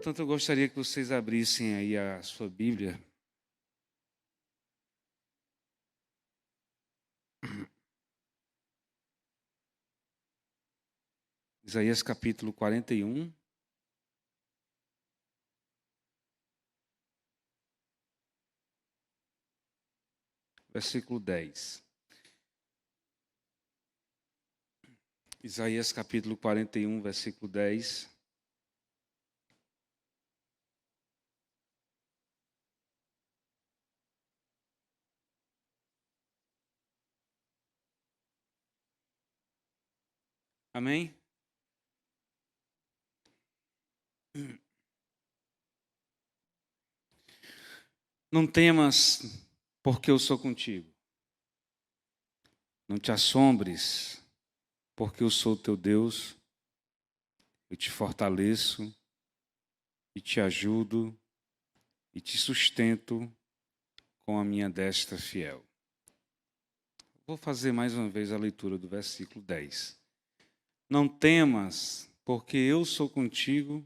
Portanto, eu gostaria que vocês abrissem aí a sua Bíblia. Isaías capítulo 41. Versículo 10. Isaías capítulo 41, versículo 10. Amém? Não temas, porque eu sou contigo. Não te assombres, porque eu sou teu Deus. Eu te fortaleço, e te ajudo, e te sustento com a minha destra fiel. Vou fazer mais uma vez a leitura do versículo 10. Não temas, porque eu sou contigo.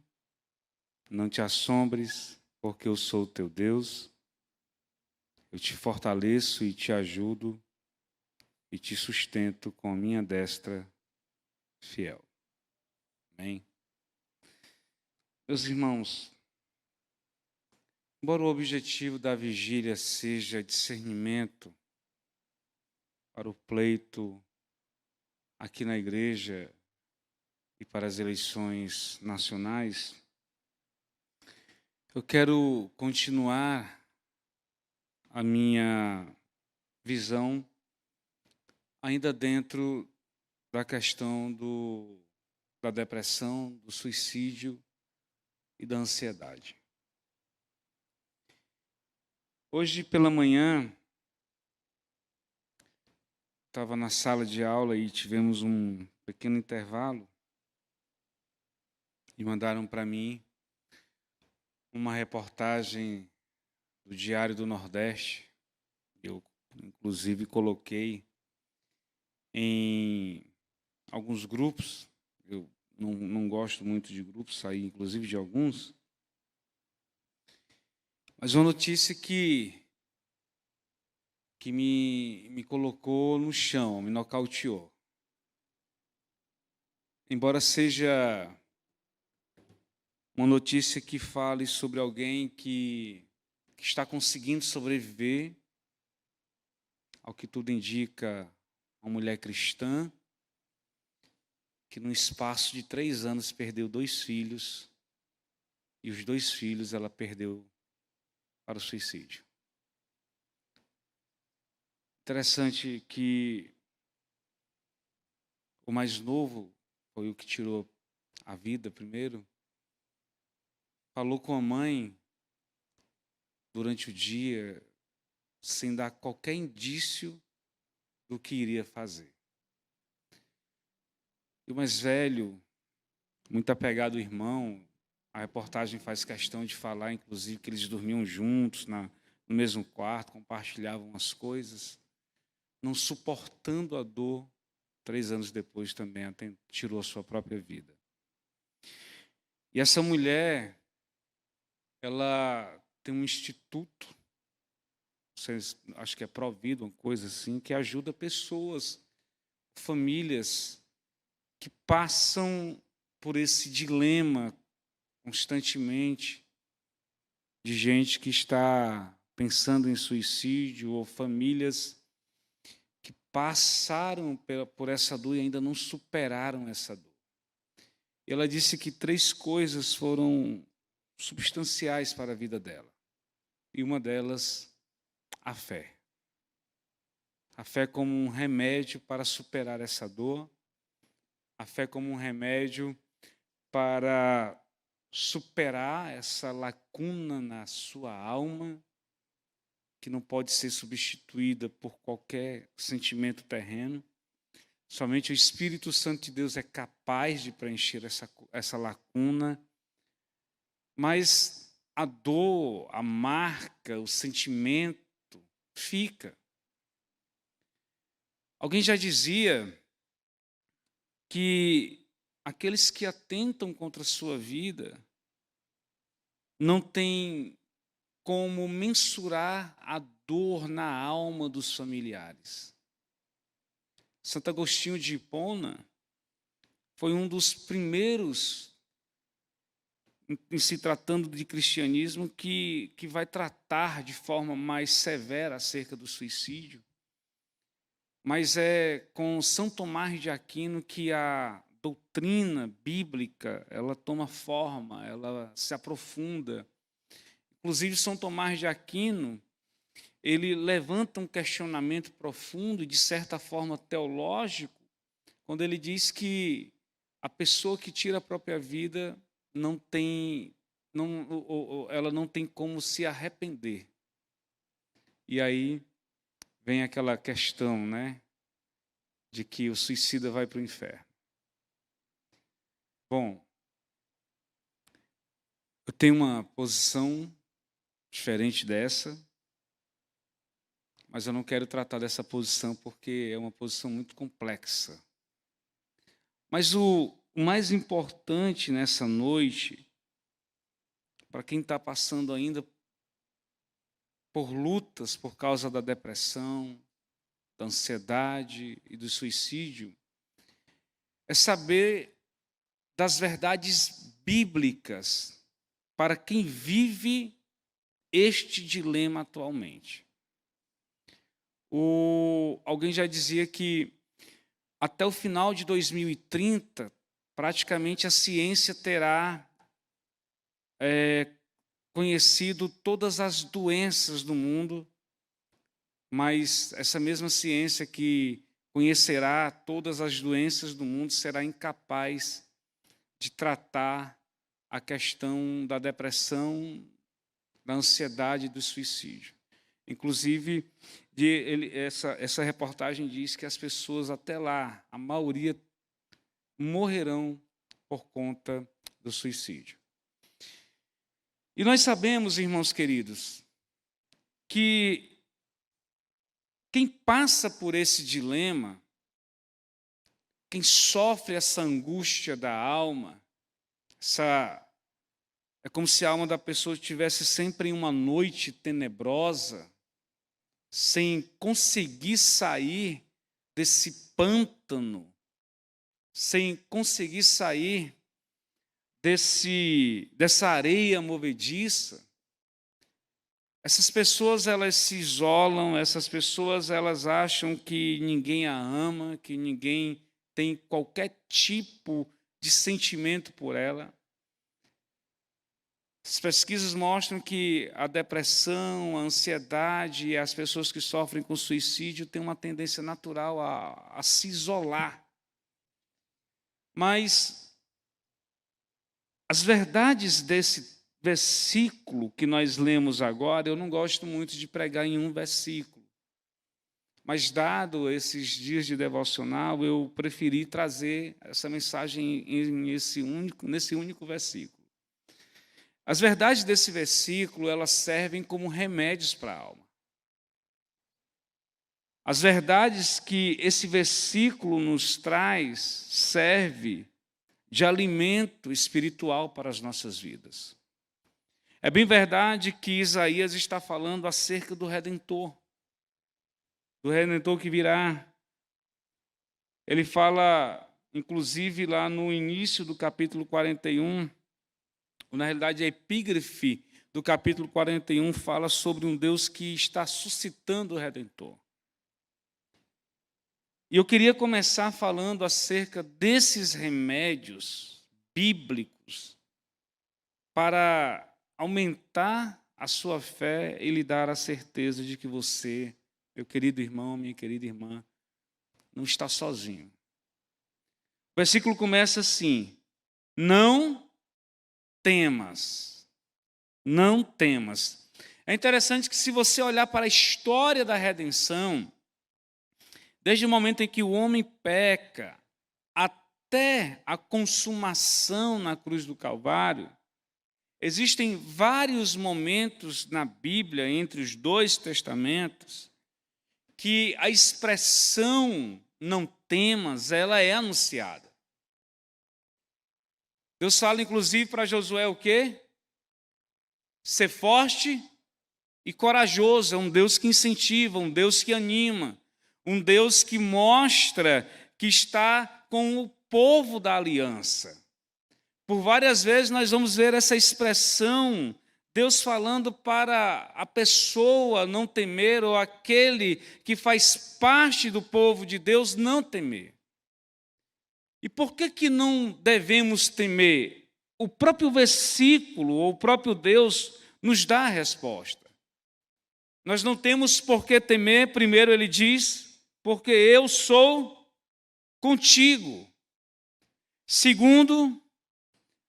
Não te assombres, porque eu sou teu Deus. Eu te fortaleço e te ajudo e te sustento com a minha destra fiel. Amém? Meus irmãos, embora o objetivo da vigília seja discernimento para o pleito aqui na igreja e para as eleições nacionais, eu quero continuar a minha visão ainda dentro da questão da depressão, do suicídio e da ansiedade. Hoje pela manhã, estava na sala de aula e tivemos um pequeno intervalo e mandaram para mim uma reportagem do Diário do Nordeste. Eu, inclusive, coloquei em alguns grupos. Eu não gosto muito de grupos, saí inclusive de alguns. Mas uma notícia que me colocou no chão, me nocauteou. Embora seja uma notícia que fale sobre alguém que está conseguindo sobreviver, ao que tudo indica, uma mulher cristã, que no espaço de 3 anos perdeu 2 filhos, e os 2 filhos ela perdeu para o suicídio. Interessante que o mais novo foi o que tirou a vida primeiro. Falou com a mãe durante o dia, sem dar qualquer indício do que iria fazer. E o mais velho, muito apegado ao irmão, a reportagem faz questão de falar, inclusive, que eles dormiam juntos no mesmo quarto, compartilhavam as coisas. Não suportando a dor, 3 anos depois também tirou a sua própria vida. E essa mulher, ela tem um instituto, acho que é Provida, uma coisa assim, que ajuda pessoas, famílias que passam por esse dilema constantemente de gente que está pensando em suicídio ou famílias que passaram por essa dor e ainda não superaram essa dor. Ela disse que 3 coisas foram substanciais para a vida dela. E uma delas, a fé. A fé como um remédio para superar essa dor. A fé como um remédio para superar essa lacuna na sua alma, que não pode ser substituída por qualquer sentimento terreno. Somente o Espírito Santo de Deus é capaz de preencher essa lacuna. Mas a dor, a marca, o sentimento fica. Alguém já dizia que aqueles que atentam contra a sua vida não tem como mensurar a dor na alma dos familiares. Santo Agostinho de Hipona foi um dos primeiros, em se tratando de cristianismo, que vai tratar de forma mais severa acerca do suicídio. Mas é com São Tomás de Aquino que a doutrina bíblica ela toma forma, ela se aprofunda. Inclusive, São Tomás de Aquino, ele levanta um questionamento profundo e, de certa forma, teológico, quando ele diz que a pessoa que tira a própria vida ela não tem como se arrepender. E aí vem aquela questão, né, de que o suicida vai para o inferno. Bom, eu tenho uma posição diferente dessa, mas eu não quero tratar dessa posição porque é uma posição muito complexa. Mas o mais importante nessa noite, para quem está passando ainda por lutas por causa da depressão, da ansiedade e do suicídio, é saber das verdades bíblicas para quem vive este dilema atualmente. Alguém já dizia que até o final de 2030, praticamente a ciência terá conhecido todas as doenças do mundo, mas essa mesma ciência que conhecerá todas as doenças do mundo será incapaz de tratar a questão da depressão, da ansiedade e do suicídio. Inclusive, essa reportagem diz que as pessoas até lá, a maioria, morrerão por conta do suicídio. E nós sabemos, irmãos queridos, que quem passa por esse dilema, quem sofre essa angústia da alma, é como se a alma da pessoa estivesse sempre em uma noite tenebrosa, sem conseguir sair desse pântano, sem conseguir sair dessa areia movediça. Essas pessoas, elas se isolam, essas pessoas, elas acham que ninguém a ama, que ninguém tem qualquer tipo de sentimento por ela. As pesquisas mostram que a depressão, a ansiedade e as pessoas que sofrem com suicídio têm uma tendência natural a se isolar. Mas as verdades desse versículo que nós lemos agora, eu não gosto muito de pregar em um versículo. Mas, dado esses dias de devocional, eu preferi trazer essa mensagem nesse único versículo. As verdades desse versículo, elas servem como remédios para a alma. As verdades que esse versículo nos traz serve de alimento espiritual para as nossas vidas. É bem verdade que Isaías está falando acerca do Redentor que virá. Ele fala, inclusive, lá no início do capítulo 41, na realidade a epígrafe do capítulo 41 fala sobre um Deus que está suscitando o Redentor. E eu queria começar falando acerca desses remédios bíblicos para aumentar a sua fé e lhe dar a certeza de que você, meu querido irmão, minha querida irmã, não está sozinho. O versículo começa assim: não temas, não temas. É interessante que, se você olhar para a história da redenção, desde o momento em que o homem peca até a consumação na cruz do Calvário, existem vários momentos na Bíblia, entre os dois testamentos, que a expressão não temas, ela é anunciada. Deus fala, inclusive, para Josué o quê? ser forte e corajoso. É um Deus que incentiva, um Deus que anima, um Deus que mostra que está com o povo da aliança. Por várias vezes nós vamos ver essa expressão, Deus falando para a pessoa não temer, ou aquele que faz parte do povo de Deus não temer. E por que não devemos temer? O próprio versículo, ou o próprio Deus, nos dá a resposta. Nós não temos por que temer, primeiro ele diz, porque eu sou contigo. Segundo,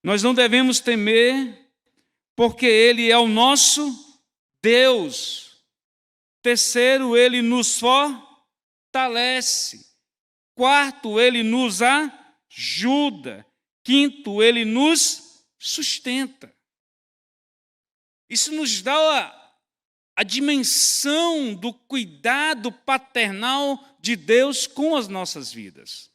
nós não devemos temer, porque ele é o nosso Deus. Terceiro, ele nos fortalece. Quarto, ele nos ajuda. Quinto, ele nos sustenta. Isso nos dá a dimensão do cuidado paternal de Deus com as nossas vidas.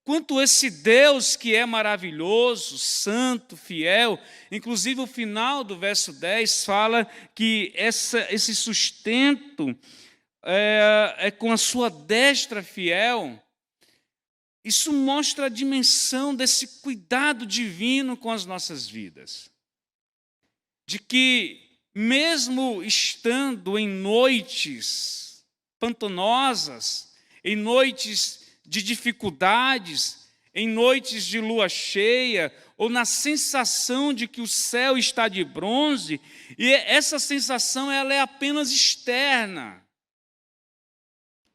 Quanto esse Deus que é maravilhoso, santo, fiel, inclusive o final do verso 10 fala que esse sustento é com a sua destra fiel. Isso mostra a dimensão desse cuidado divino com as nossas vidas. De que, mesmo estando em noites pantanosas, em noites de dificuldades, em noites de lua cheia, ou na sensação de que o céu está de bronze, e essa sensação ela é apenas externa.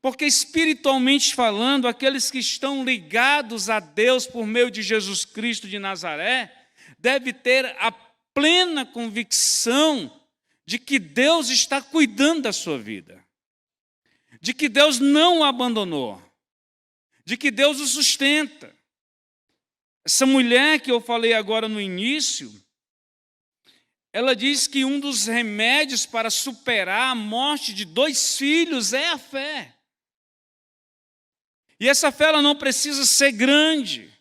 Porque espiritualmente falando, aqueles que estão ligados a Deus por meio de Jesus Cristo de Nazaré, devem ter a plena convicção de que Deus está cuidando da sua vida, de que Deus não o abandonou, de que Deus o sustenta. Essa mulher que eu falei agora no início, ela diz que um dos remédios para superar a morte de 2 filhos é a fé. E essa fé ela não precisa ser grande.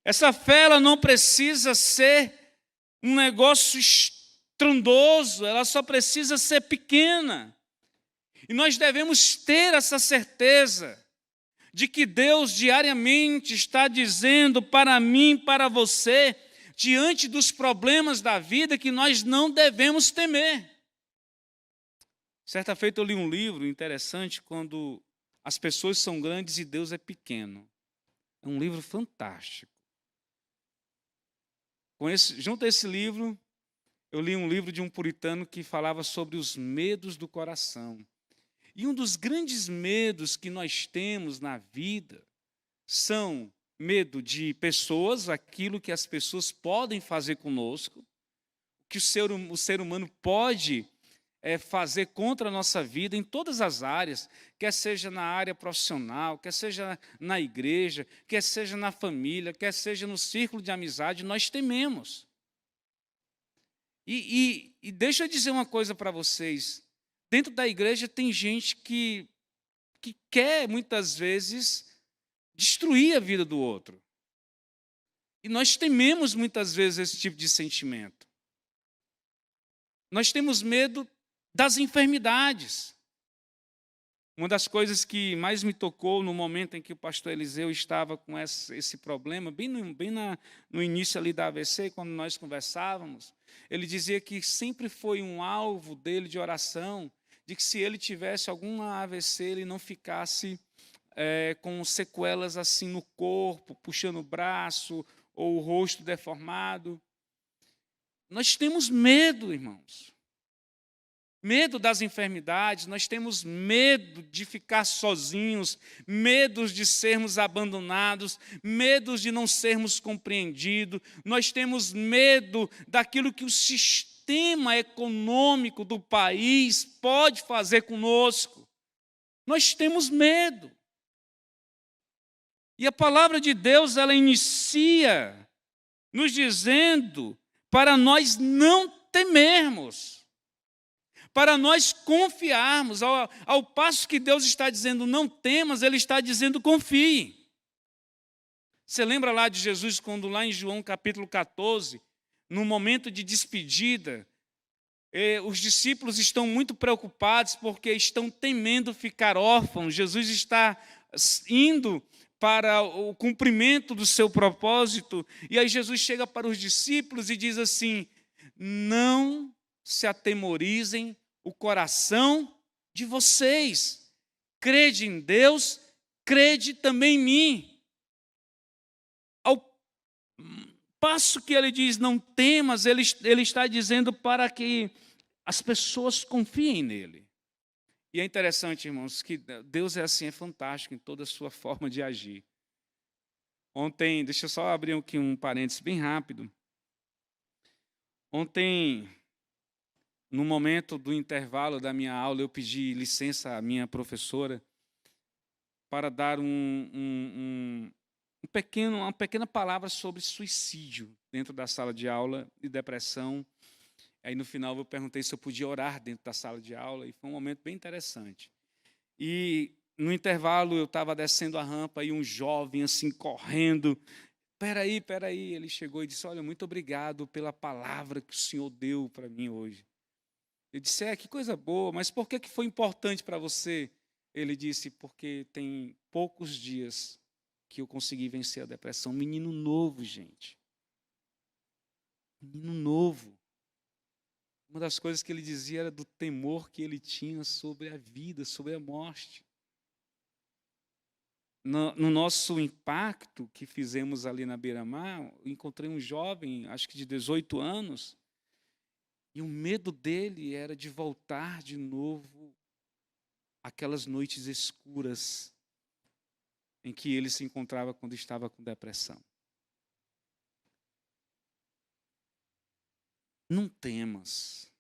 Essa fé ela não precisa ser um negócio estrondoso, ela só precisa ser pequena. E nós devemos ter essa certeza de que Deus diariamente está dizendo para mim, para você, diante dos problemas da vida, que nós não devemos temer. Certa feita eu li um livro interessante, quando as pessoas são grandes e Deus é pequeno. É um livro fantástico. Junto a esse livro, eu li um livro de um puritano que falava sobre os medos do coração. E um dos grandes medos que nós temos na vida são medo de pessoas, aquilo que as pessoas podem fazer conosco, que o ser humano pode fazer contra a nossa vida em todas as áreas, quer seja na área profissional, quer seja na igreja, quer seja na família, quer seja no círculo de amizade, nós tememos. E deixa eu dizer uma coisa para vocês. Dentro da igreja tem gente que quer, muitas vezes, destruir a vida do outro. E nós tememos, muitas vezes, esse tipo de sentimento. Nós temos medo das enfermidades. Uma das coisas que mais me tocou no momento em que o pastor Eliseu estava com esse problema, bem no início ali da AVC, quando nós conversávamos, ele dizia que sempre foi um alvo dele de oração, de que se ele tivesse alguma AVC, ele não ficasse com sequelas assim no corpo, puxando o braço ou o rosto deformado. Nós temos medo, irmãos. Medo das enfermidades, nós temos medo de ficar sozinhos, medos de sermos abandonados, medos de não sermos compreendidos, nós temos medo daquilo que o sistema econômico do país pode fazer conosco. Nós temos medo. E a palavra de Deus, ela inicia nos dizendo para nós não temermos, para nós confiarmos. Ao passo que Deus está dizendo não temas, Ele está dizendo confie. Você lembra lá de Jesus, quando lá em João capítulo 14, no momento de despedida, os discípulos estão muito preocupados porque estão temendo ficar órfãos. Jesus está indo para o cumprimento do seu propósito. E aí Jesus chega para os discípulos e diz assim: não se atemorizem o coração de vocês. Crede em Deus, crede também em mim. Ao passo que ele diz, não temas, ele está dizendo para que as pessoas confiem nele. E é interessante, irmãos, que Deus é assim, é fantástico em toda a sua forma de agir. Ontem, deixa eu só abrir aqui um parênteses bem rápido. Ontem, no momento do intervalo da minha aula, eu pedi licença à minha professora para dar uma pequena palavra sobre suicídio dentro da sala de aula e depressão. Aí, no final, eu perguntei se eu podia orar dentro da sala de aula, e foi um momento bem interessante. E, no intervalo, eu estava descendo a rampa e um jovem, assim, correndo. Peraí. Ele chegou e disse: olha, muito obrigado pela palavra que o senhor deu para mim hoje. Eu disse: que coisa boa, mas por que foi importante para você? Ele disse: porque tem poucos dias que eu consegui vencer a depressão. Menino novo, gente. Menino novo. Uma das coisas que ele dizia era do temor que ele tinha sobre a vida, sobre a morte. No nosso impacto que fizemos ali na Beira-Mar, encontrei um jovem, acho que de 18 anos, e o medo dele era de voltar de novo àquelas noites escuras em que ele se encontrava quando estava com depressão. Não temas.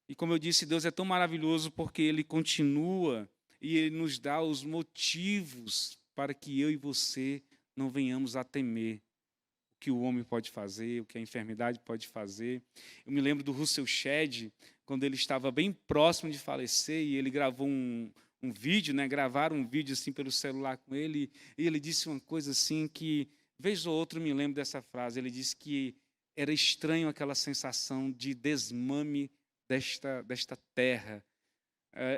E como eu disse, Deus é tão maravilhoso porque Ele continua e Ele nos dá os motivos para que eu e você não venhamos a temer o que o homem pode fazer, o que a enfermidade pode fazer. Eu me lembro do Russell Shedd, quando ele estava bem próximo de falecer, e ele gravou um vídeo, gravaram um vídeo assim pelo celular com ele, e ele disse uma coisa assim que, vez ou outra, eu me lembro dessa frase. Ele disse que era estranho aquela sensação de desmame desta terra.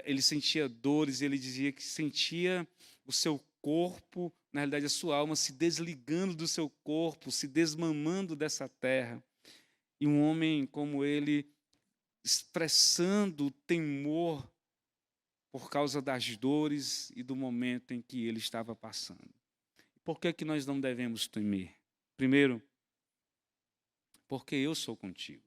Ele sentia dores, ele dizia que sentia o seu corpo, na realidade a sua alma, se desligando do seu corpo, se desmamando dessa terra. E um homem como ele, expressando o temor por causa das dores e do momento em que ele estava passando. Por que nós não devemos temer? Primeiro, porque eu sou contigo.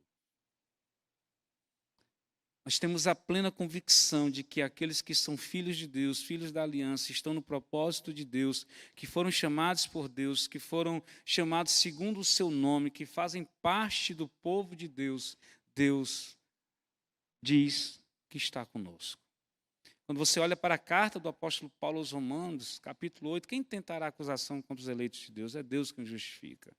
Nós temos a plena convicção de que aqueles que são filhos de Deus, filhos da aliança, estão no propósito de Deus, que foram chamados por Deus, que foram chamados segundo o seu nome, que fazem parte do povo de Deus. Deus diz que está conosco. Quando você olha para a carta do apóstolo Paulo aos Romanos, capítulo 8, quem tentará acusação contra os eleitos de Deus? É Deus quem justifica.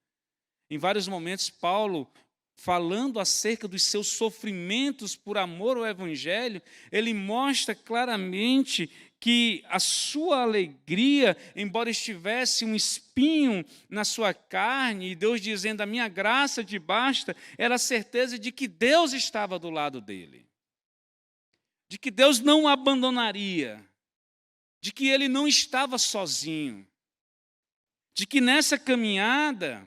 Em vários momentos, Paulo, falando acerca dos seus sofrimentos por amor ao Evangelho, ele mostra claramente que a sua alegria, embora estivesse um espinho na sua carne, e Deus dizendo, a minha graça te basta, era a certeza de que Deus estava do lado dele, de que Deus não o abandonaria, de que ele não estava sozinho, de que nessa caminhada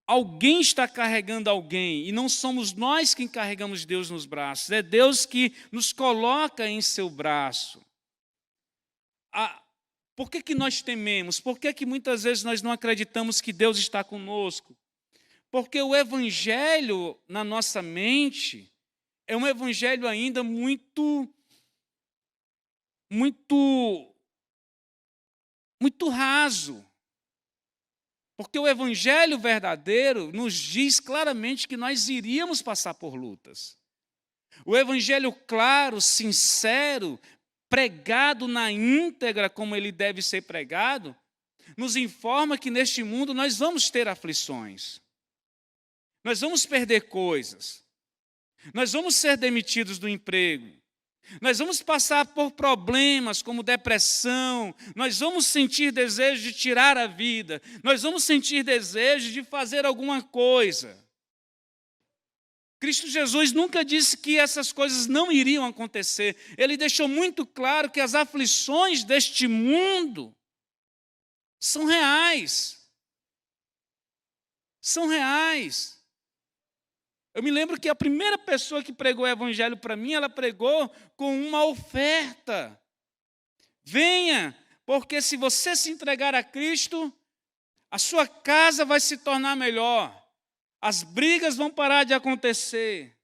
alguém está carregando alguém, e não somos nós quem carregamos Deus nos braços, é Deus que nos coloca em seu braço. Por que nós tememos? Por que muitas vezes nós não acreditamos que Deus está conosco? Porque o Evangelho na nossa mente é um Evangelho ainda muito raso. Porque o Evangelho verdadeiro nos diz claramente que nós iríamos passar por lutas. O Evangelho claro, sincero, pregado na íntegra como ele deve ser pregado, nos informa que neste mundo nós vamos ter aflições. Nós vamos perder coisas. Nós vamos ser demitidos do emprego. Nós vamos passar por problemas como depressão, nós vamos sentir desejo de tirar a vida, nós vamos sentir desejo de fazer alguma coisa. Cristo Jesus nunca disse que essas coisas não iriam acontecer. Ele deixou muito claro que as aflições deste mundo são reais. São reais. Eu me lembro que a primeira pessoa que pregou o evangelho para mim, ela pregou com uma oferta. Venha, porque se você se entregar a Cristo, a sua casa vai se tornar melhor. As brigas vão parar de acontecer.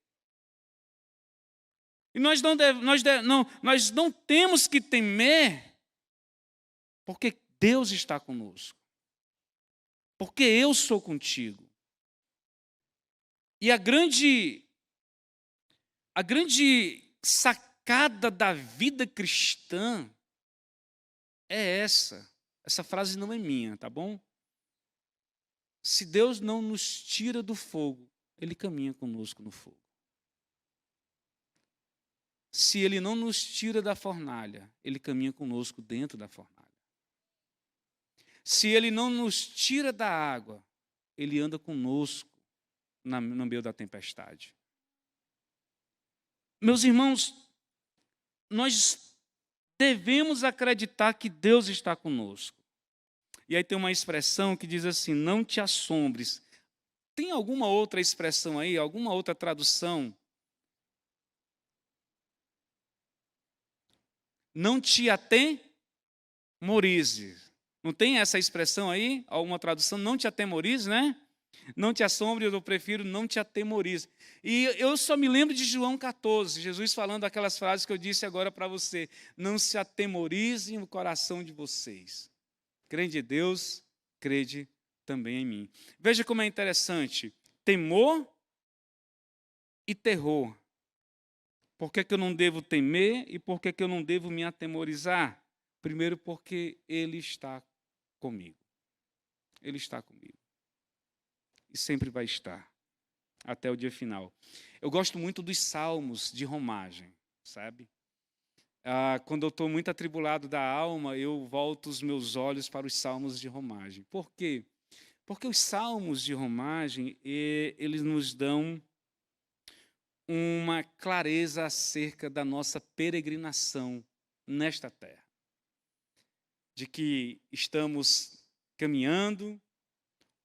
E nós não temos que temer, porque Deus está conosco. Porque eu sou contigo. E a grande sacada da vida cristã é essa. Essa frase não é minha, tá bom? Se Deus não nos tira do fogo, Ele caminha conosco no fogo. Se Ele não nos tira da fornalha, Ele caminha conosco dentro da fornalha. Se Ele não nos tira da água, Ele anda conosco no meio da tempestade. Meus irmãos, nós devemos acreditar que Deus está conosco. E aí tem uma expressão que diz assim, não te assombres. Tem alguma outra expressão aí, alguma outra tradução? Não te atemorize. Não tem essa expressão aí? Alguma tradução? Não te atemorize, né? Não te assombres, eu prefiro não te atemorize. E eu só me lembro de João 14, Jesus falando aquelas frases que eu disse agora para você. Não se atemorizem o coração de vocês. Crede em Deus, crede também em mim. Veja como é interessante. Temor e terror. Por que eu não devo temer e por que eu não devo me atemorizar? Primeiro, porque Ele está comigo. Ele está comigo. E sempre vai estar, até o dia final. Eu gosto muito dos salmos de romagem, sabe? Quando eu estou muito atribulado da alma, eu volto os meus olhos para os salmos de romagem. Por quê? Porque os salmos de romagem, eles nos dão uma clareza acerca da nossa peregrinação nesta terra. De que estamos caminhando,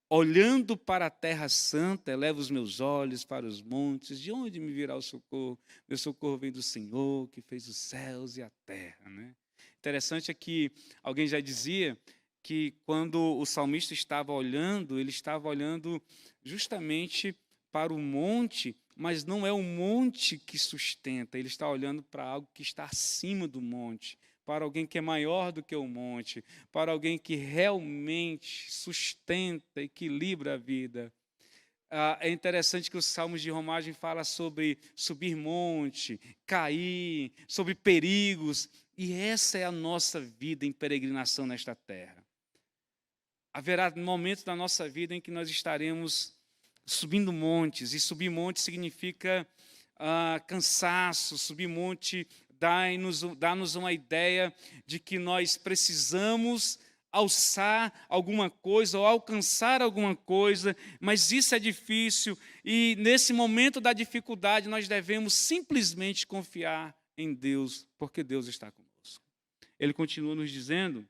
olhando para a terra santa, elevo os meus olhos para os montes, de onde me virá o socorro? Meu socorro vem do Senhor, que fez os céus e a terra. Né? Interessante é que alguém já dizia que quando o salmista estava olhando, ele estava olhando justamente para o monte, mas não é o monte que sustenta, ele está olhando para algo que está acima do monte, para alguém que é maior do que o monte, para alguém que realmente sustenta, equilibra a vida. É interessante que os salmos de romagem falam sobre subir monte, cair, sobre perigos, e essa é a nossa vida em peregrinação nesta terra. Haverá momentos da nossa vida em que nós estaremos subindo montes, e subir monte significa cansaço, subir monte dá-nos uma ideia de que nós precisamos alçar alguma coisa ou alcançar alguma coisa, mas isso é difícil e nesse momento da dificuldade nós devemos simplesmente confiar em Deus, porque Deus está conosco. Ele continua nos dizendo,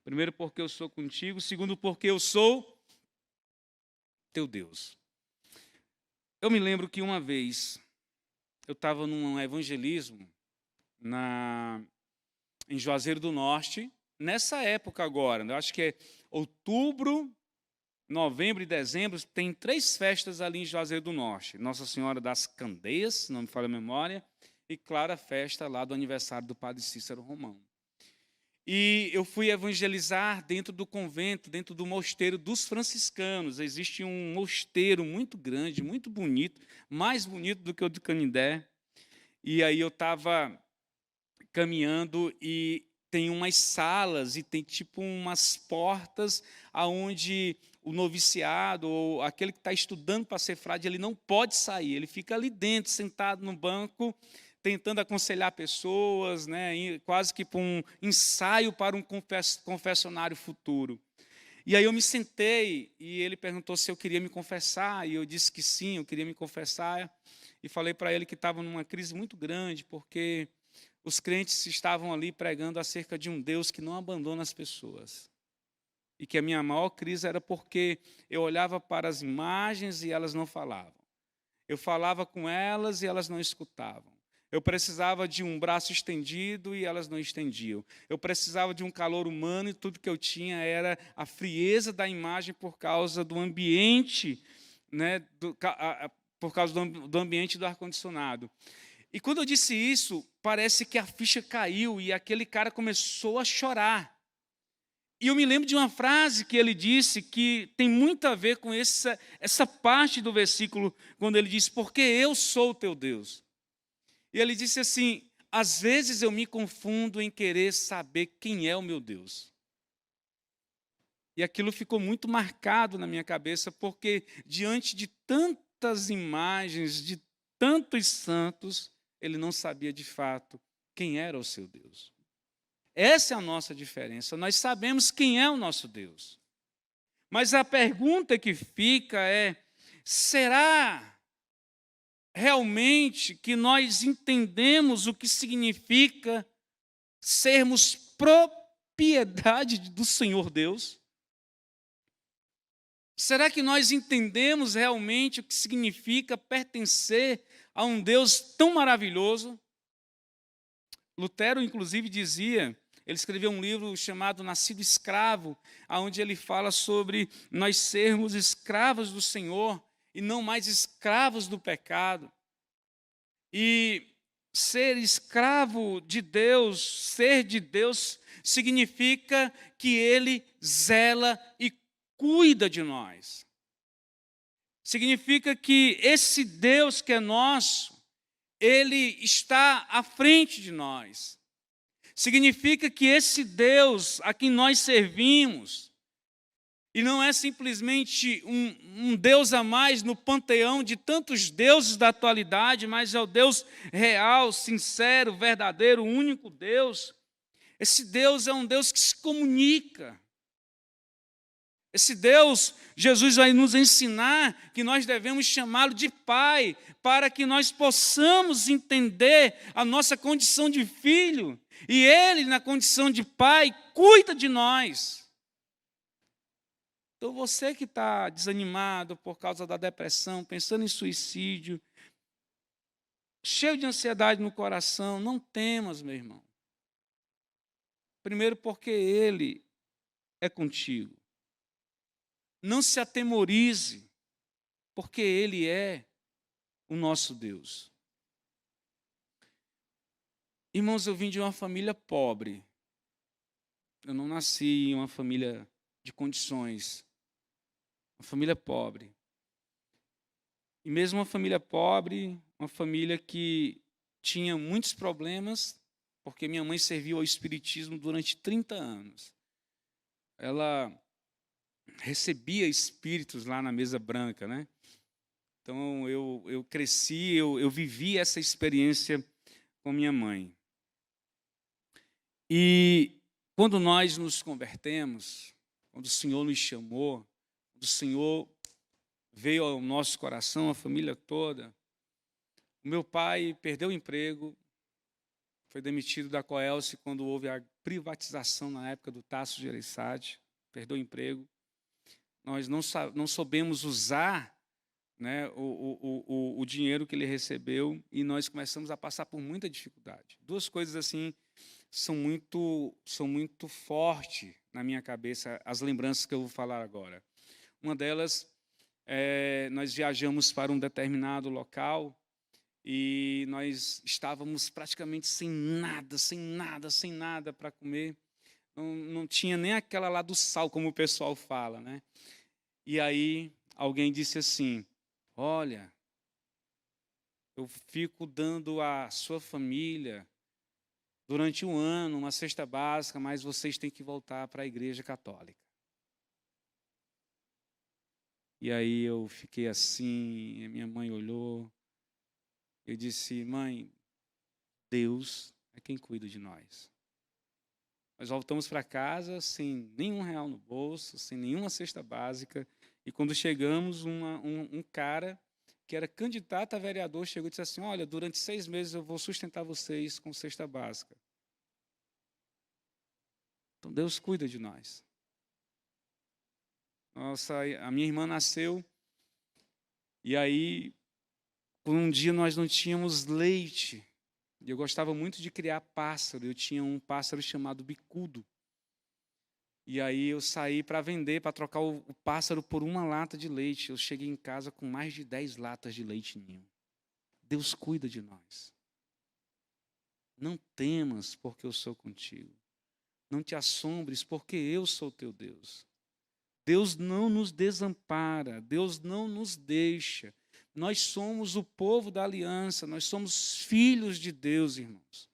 primeiro porque eu sou contigo, segundo porque eu sou teu Deus. Eu me lembro que uma vez eu estava num evangelismo em Juazeiro do Norte, nessa época agora, eu acho que é outubro, novembro e dezembro, tem 3 festas ali em Juazeiro do Norte. Nossa Senhora das Candeias, se não me falha a memória, e claro, a festa lá do aniversário do Padre Cícero Romão. E eu fui evangelizar dentro do convento, dentro do mosteiro dos franciscanos. Existe um mosteiro muito grande, muito bonito, mais bonito do que o do Canindé. E aí eu estava caminhando e tem umas salas e tem tipo umas portas aonde o noviciado ou aquele que está estudando para ser frade, ele não pode sair, ele fica ali dentro, sentado no banco. tentando aconselhar pessoas, né, quase que para um ensaio para um confessionário futuro. E aí eu me sentei e ele perguntou se eu queria me confessar, e eu disse que sim, eu queria me confessar, e falei para ele que estava numa crise muito grande, porque os crentes estavam ali pregando acerca de um Deus que não abandona as pessoas. E que a minha maior crise era porque eu olhava para as imagens e elas não falavam. Eu falava com elas e elas não escutavam. Eu precisava de um braço estendido e elas não estendiam. Eu precisava de um calor humano e tudo que eu tinha era a frieza da imagem por causa do ambiente, né, por causa do ambiente do ar-condicionado. E quando eu disse isso, parece que a ficha caiu e aquele cara começou a chorar. E eu me lembro de uma frase que ele disse que tem muito a ver com essa parte do versículo, quando ele diz, porque eu sou o teu Deus. E ele disse assim, às vezes eu me confundo em querer saber quem é o meu Deus. E aquilo ficou muito marcado na minha cabeça, porque diante de tantas imagens, de tantos santos, ele não sabia de fato quem era o seu Deus. Essa é a nossa diferença. Nós sabemos quem é o nosso Deus. Mas a pergunta que fica é: será realmente que nós entendemos o que significa sermos propriedade do Senhor Deus? Será que nós entendemos realmente o que significa pertencer a um Deus tão maravilhoso? Lutero, inclusive, dizia, ele escreveu um livro chamado Nascido Escravo, onde ele fala sobre nós sermos escravos do Senhor e não mais escravos do pecado. E ser escravo de Deus, ser de Deus, significa que Ele zela e cuida de nós. Significa que esse Deus que é nosso, Ele está à frente de nós. Significa que esse Deus a quem nós servimos, e não é simplesmente um Deus a mais no panteão de tantos deuses da atualidade, mas é o Deus real, sincero, verdadeiro, único Deus. Esse Deus é um Deus que se comunica. Esse Deus, Jesus vai nos ensinar que nós devemos chamá-lo de Pai, para que nós possamos entender a nossa condição de filho. E Ele, na condição de Pai, cuida de nós. Então, você que está desanimado por causa da depressão, pensando em suicídio, cheio de ansiedade no coração, não temas, meu irmão. Primeiro, porque Ele é contigo. Não se atemorize, porque Ele é o nosso Deus. Irmãos, eu vim de uma família pobre. Eu não nasci em uma família de condições. Uma família pobre. E mesmo uma família pobre, uma família que tinha muitos problemas, porque minha mãe serviu ao espiritismo durante 30 anos. Ela recebia espíritos lá na mesa branca, né? Então, eu cresci, eu vivi essa experiência com minha mãe. E quando nós nos convertemos, quando o Senhor nos chamou, quando o Senhor veio ao nosso coração, a família toda, o meu pai perdeu o emprego, foi demitido da Coelce quando houve a privatização na época do Tasso Gereissati, perdeu o emprego. Nós não soubemos usar, né, o dinheiro que ele recebeu e nós começamos a passar por muita dificuldade. Duas coisas assim são muito fortes na minha cabeça, as lembranças que eu vou falar agora. Uma delas, nós viajamos para um determinado local e nós estávamos praticamente sem nada para comer. Não tinha nem aquela lá do sal, como o pessoal fala, né? E aí alguém disse assim, olha, eu fico dando à sua família durante um ano uma cesta básica, mas vocês têm que voltar para a igreja católica. E aí eu fiquei assim, a minha mãe olhou, eu disse, mãe, Deus é quem cuida de nós. Nós voltamos para casa sem nenhum real no bolso, sem nenhuma cesta básica. E quando chegamos, um cara que era candidato a vereador chegou e disse assim: olha, durante 6 meses eu vou sustentar vocês com cesta básica. Então Deus cuida de nós. A minha irmã nasceu e aí, por um dia nós não tínhamos leite. E eu gostava muito de criar pássaro. Eu tinha um pássaro chamado bicudo. E aí eu saí para vender, para trocar o pássaro por uma lata de leite. Eu cheguei em casa com mais de 10 latas de leite ninho. Deus cuida de nós. Não temas, porque eu sou contigo. Não te assombres, porque eu sou teu Deus. Deus não nos desampara, Deus não nos deixa. Nós somos o povo da aliança, nós somos filhos de Deus, irmãos.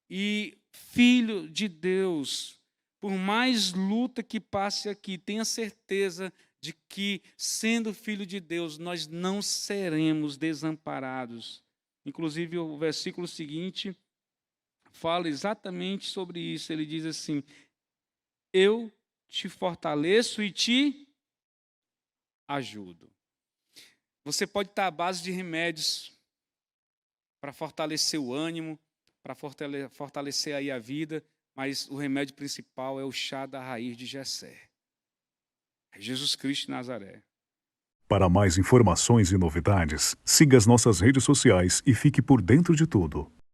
E filho de Deus, por mais luta que passe aqui, tenha certeza de que, sendo filho de Deus, nós não seremos desamparados. Inclusive, o versículo seguinte fala exatamente sobre isso. Ele diz assim: eu te fortaleço e te ajudo. Você pode estar à base de remédios para fortalecer o ânimo, para fortalecer aí a vida, mas o remédio principal é o chá da raiz de Jessé. É Jesus Cristo de Nazaré. Para mais informações e novidades, siga as nossas redes sociais e fique por dentro de tudo.